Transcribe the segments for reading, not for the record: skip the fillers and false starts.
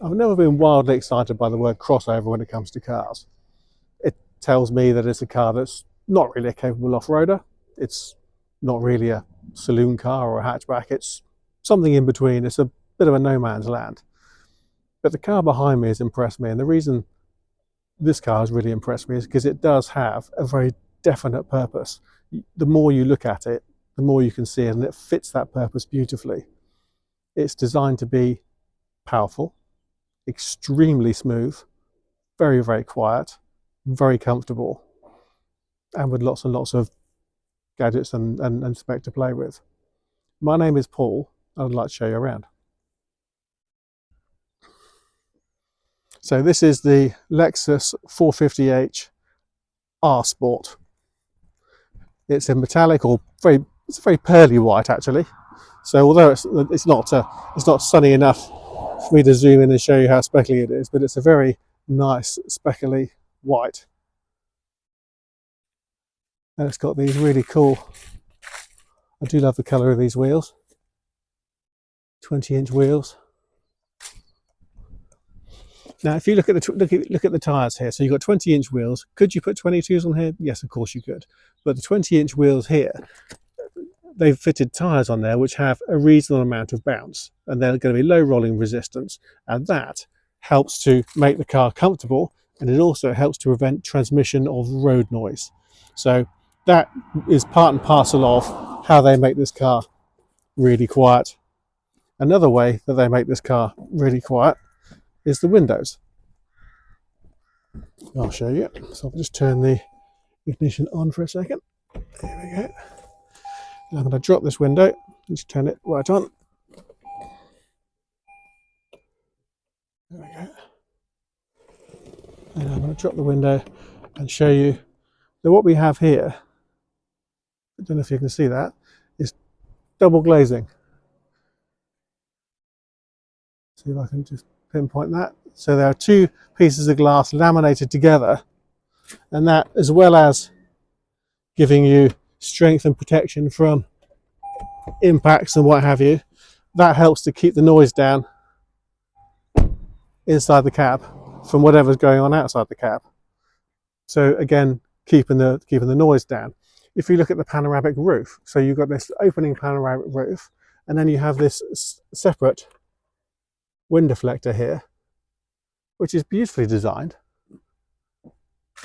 I've never been wildly excited by the word crossover when it comes to cars. It tells me that it's a car that's not really a capable off-roader. It's not really a saloon car or a hatchback. It's something in between. It's a bit of a no man's land. But the car behind me has impressed me, and the reason this car has really impressed me is because it does have a very definite purpose. The more you look at it, the more you can see it, and it fits that purpose beautifully. It's designed to be powerful, extremely smooth, very, very quiet, very comfortable, and with lots and lots of gadgets and spec to play with. My name is Paul, and I'd like to show you around. So this is the Lexus 450h R Sport. It's in metallic, or it's a very pearly white actually. So although it's not sunny enough for me to zoom in and show you how speckly it is, but it's a very nice speckly white. And it's got these really cool, I do love the colour of these wheels, 20-inch wheels. Now, if you look at the tyres here, so you've got 20-inch wheels. Could you put 22s on here? Yes, of course you could. But the 20-inch wheels here, they've fitted tyres on there which have a reasonable amount of bounce, and they're going to be low rolling resistance, and that helps to make the car comfortable, and it also helps to prevent transmission of road noise. So that is part and parcel of how they make this car really quiet. Another way that they make this car really quiet is the windows. I'll show you. So I'll just turn the ignition on for a second. There we go. I'm going to drop this window, just turn it right on. There we go. And I'm going to drop the window and show you that what we have here, I don't know if you can see that, is double glazing. See if I can just pinpoint that. So there are two pieces of glass laminated together, and that, as well as giving you strength and protection from impacts and what have you, that helps to keep the noise down inside the cab from whatever's going on outside the cab. So again, keeping the noise down. If you look at the panoramic roof, so you've got this opening panoramic roof, and then you have this separate wind deflector here, which is beautifully designed.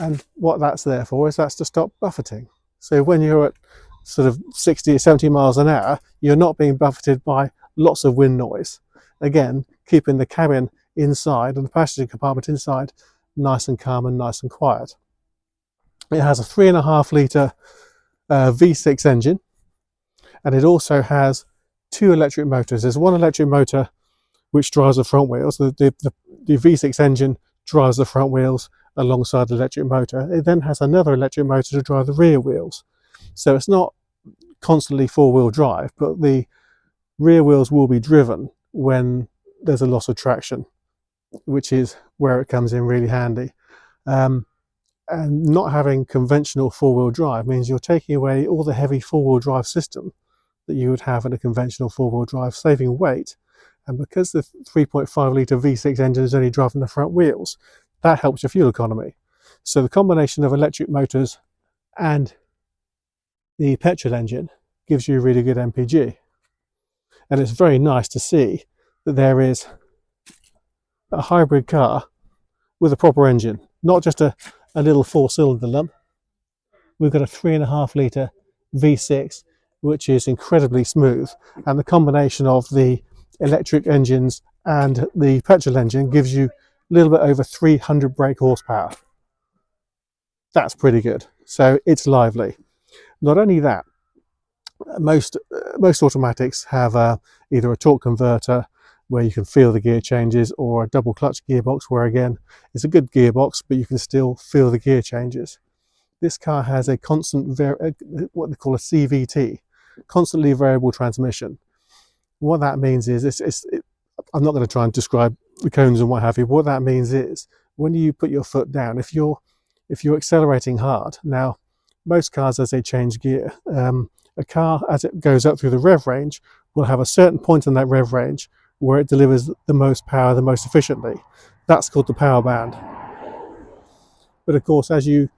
And what that's there for is that's to stop buffeting. So when you're at sort of 60 or 70 miles an hour, you're not being buffeted by lots of wind noise. Again, keeping the cabin inside and the passenger compartment inside nice and calm and nice and quiet. It has a 3.5 litre V6 engine, and it also has two electric motors. There's one electric motor which drives the front wheels. The V6 engine drives the front wheels alongside the electric motor. It then has another electric motor to drive the rear wheels. So it's not constantly four-wheel drive, but the rear wheels will be driven when there's a loss of traction, which is where it comes in really handy. And not having conventional four-wheel drive means you're taking away all the heavy four-wheel drive system that you would have in a conventional four-wheel drive, saving weight. And because the 3.5 litre V6 engine is only driving the front wheels, that helps your fuel economy. So the combination of electric motors and the petrol engine gives you really good MPG. And it's very nice to see that there is a hybrid car with a proper engine, not just a little four-cylinder lump. We've got a 3.5 litre V6, which is incredibly smooth, and the combination of the electric engines and the petrol engine gives you a little bit over 300 brake horsepower. That's pretty good. So it's lively. Not only that, most automatics have either a torque converter where you can feel the gear changes, or a double clutch gearbox where again it's a good gearbox but you can still feel the gear changes. This car has a constant what they call a CVT, constantly variable transmission. What that means is I'm not going to try and describe the cones and what have you, but what that means is when you put your foot down, if you're accelerating hard, now most cars as they change gear, a car as it goes up through the rev range will have a certain point on that rev range where it delivers the most power the most efficiently. That's called the power band. But of course, as you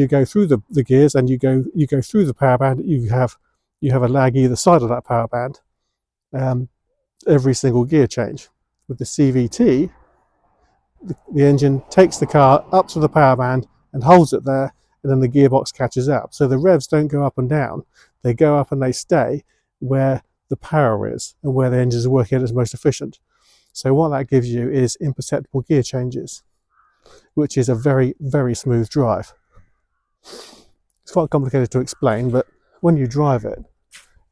go through the gears and you go through the power band, you have a lag either side of that power band, every single gear change. With the CVT, the engine takes the car up to the power band and holds it there, and then the gearbox catches up. So the revs don't go up and down, they go up and they stay where the power is and where the engines are working at its most efficient. So what that gives you is imperceptible gear changes, which is a very, very smooth drive. It's quite complicated to explain, but when you drive it,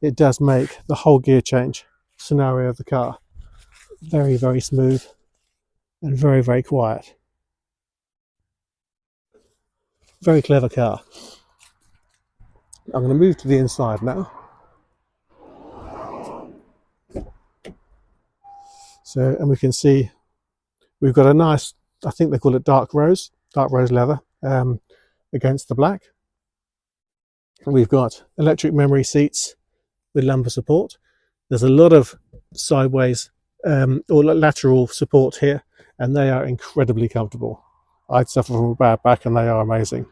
it does make the whole gear change scenario of the car very, very smooth and very, very quiet. Very clever car. I'm going to move to the inside now. So, and we can see we've got a nice, I think they call it dark rose leather against the black. We've got electric memory seats with lumbar support. There's a lot of sideways or lateral support here, and they are incredibly comfortable. I'd suffer from a bad back, and they are amazing.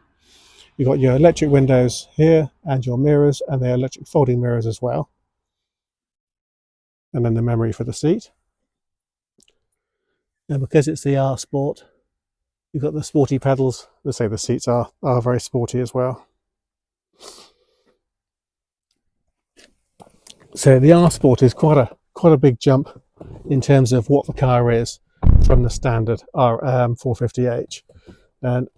You've got your electric windows here and your mirrors, and they're electric folding mirrors as well. And then the memory for the seat. And because it's the R Sport, you've got the sporty pedals. Let's say the seats are very sporty as well. So the R Sport is quite a big jump in terms of what the car is from the standard R450h. And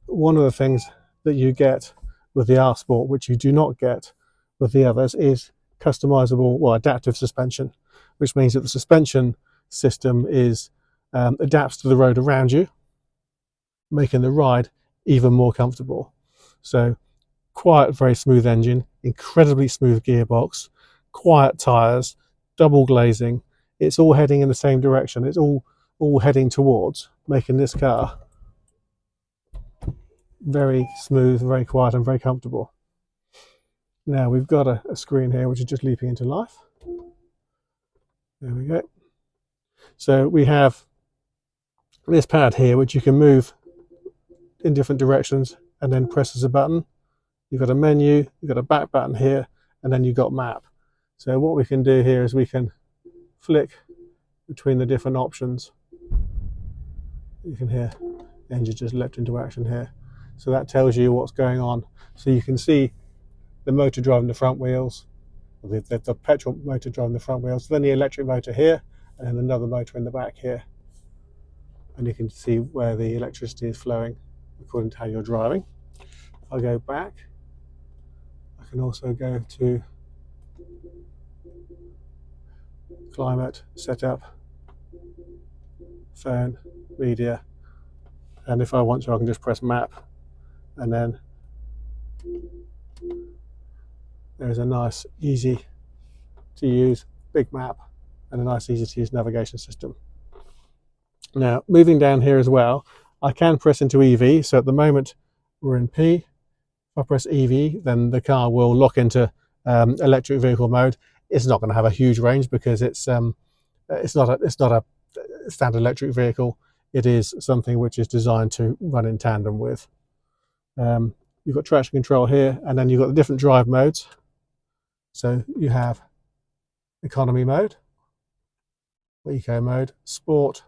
one of the things that you get with the R Sport, which you do not get with the others, is customizable, well, adaptive suspension, which means that the suspension system is adapts to the road around you, making the ride even more comfortable. So quiet, very smooth engine, incredibly smooth gearbox, quiet tyres, double glazing. It's all heading in the same direction. It's all heading towards making this car very smooth, very quiet, and very comfortable. Now we've got a screen here which is just leaping into life. There we go. So we have this pad here which you can move in different directions and then press as a button. You've got a menu, you've got a back button here, and then you've got map. So what we can do here is we can flick between the different options. You can hear the engine just leapt into action here. So that tells you what's going on. So you can see the motor driving the front wheels, the petrol motor driving the front wheels, then the electric motor here, and then another motor in the back here. And you can see where the electricity is flowing according to how you're driving. If I go back, I can also go to climate, setup, phone, media, and if I want to I can just press map, and then there's a nice easy to use big map and a nice easy to use navigation system. Now moving down here as well, I can press into EV. So at the moment we're in P. If I press EV, then the car will lock into electric vehicle mode. It's not going to have a huge range because it's not a standard electric vehicle. It is something which is designed to run in tandem with. You've got traction control here, and then you've got the different drive modes. So you have economy mode, eco mode, sport,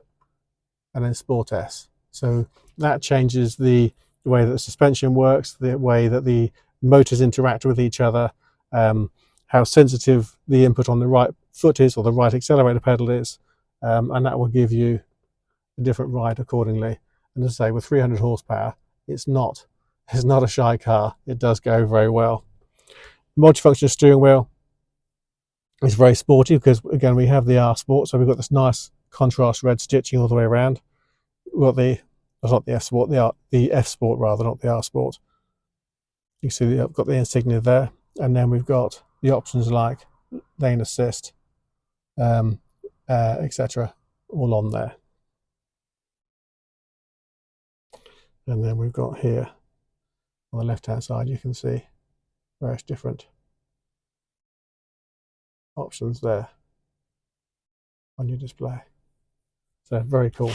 and then sport S. So that changes the way that the suspension works, the way that the motors interact with each other, how sensitive the input on the right foot is or the right accelerator pedal is, and that will give you a different ride accordingly. And as I say, with 300 horsepower, it's not a shy car. It does go very well. Multifunction steering wheel is very sporty because again we have the R Sport, so we've got this nice contrast red stitching all the way around. We've got not the F Sport, the F Sport rather, not the R Sport. You can see I've got the insignia there, and then we've got the options like lane assist, etc., all on there. And then we've got here on the left hand side, you can see various different options there. on your display. So very cool,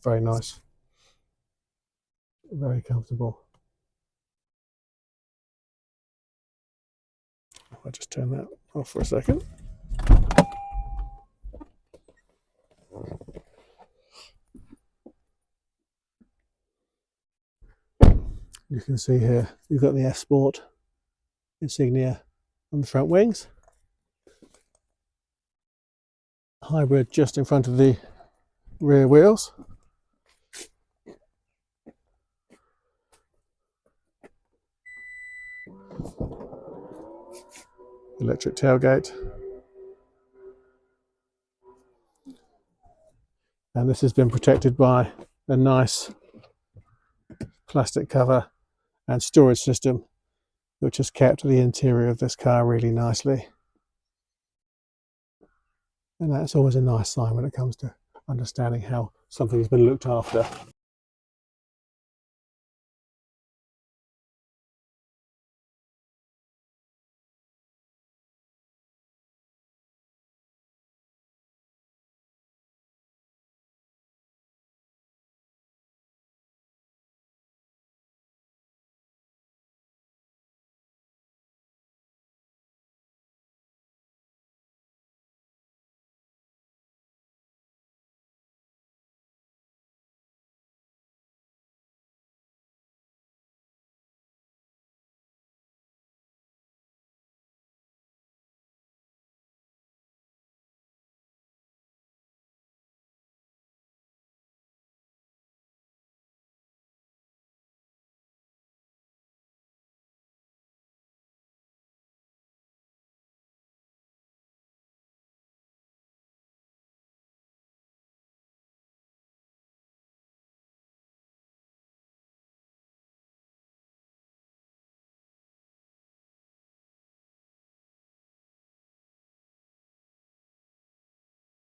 very nice, very comfortable. I'll just turn that off for a second. You can see here you've got the F Sport insignia on the front wings. Hybrid just in front of the rear wheels. Electric tailgate. And this has been protected by a nice plastic cover and storage system, which has kept the interior of this car really nicely. And that's always a nice sign when it comes to understanding how something's been looked after.